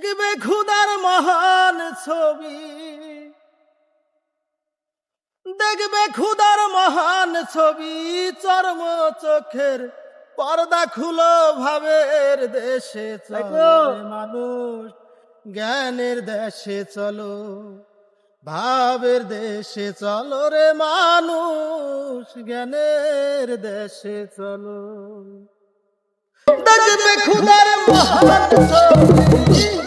দেখবে খুদার মহান ছবি, দেখবে খুদার মহান ছবি, চর্ম চোখের পর্দা খুলো, ভাবের দেশে চলো মানুষ, জ্ঞানের দেশে চলো, ভাবের দেশে চলো রে মানুষ, জ্ঞানের দেশে চলো। দেখবে খুদার মহান ছবি,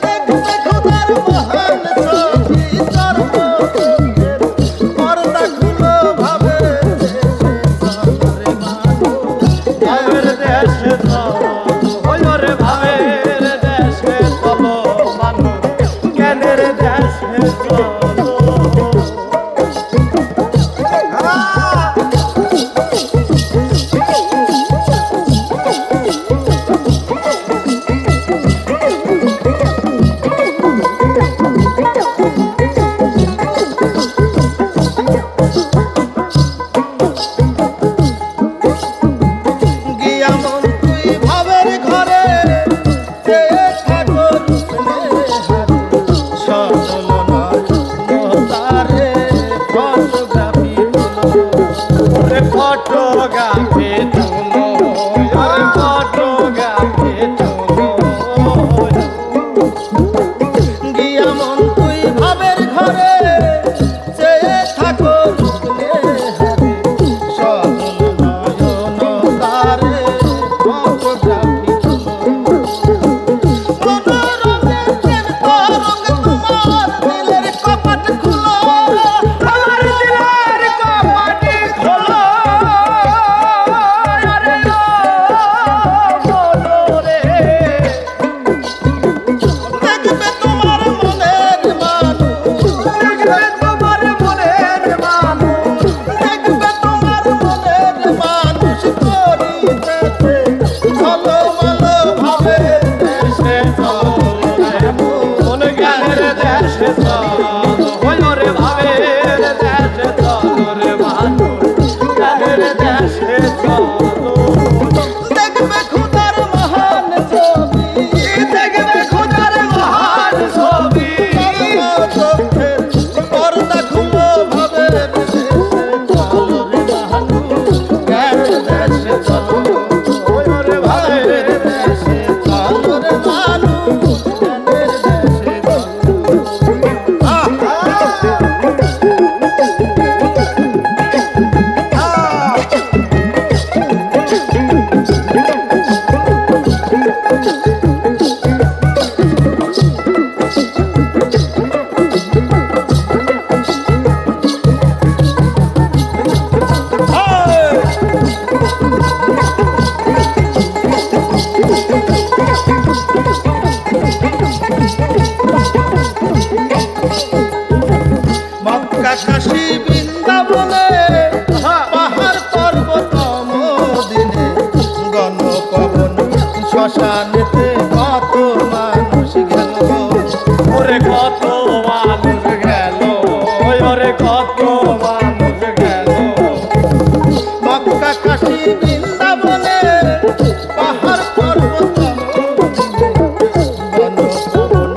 দেখবে খুদার মহান ছবি, চর্ম চোখের পর্দা খুলো, ভাবের দেশে চলো রে মানুষ, ভাবের দেশে চলো, ওই রে ভাবের দেশে চলো মানুষ, জ্ঞানের দেশে চলো। কাশী বৃন্দাবনে পাহাড় পর্বত মদিনে গণপবন শ্মশানেতে কত মানুষ গেল, ওরে কত মানুষ গেল, ওরে কত মানুষ গেল। মক্কা কাশী বৃন্দাবনে পাহাড় পর্বত মদিনে গণপবন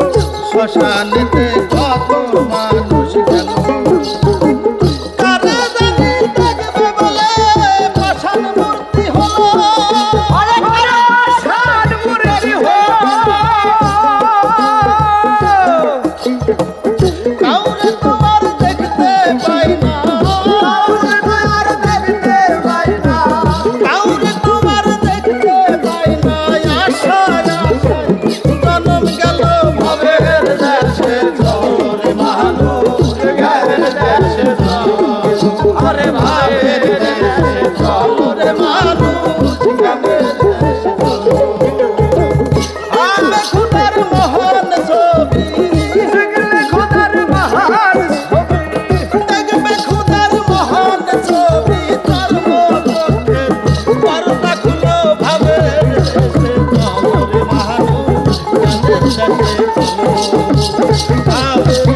শ্মশানেতে কত মানুষ গেল। I'll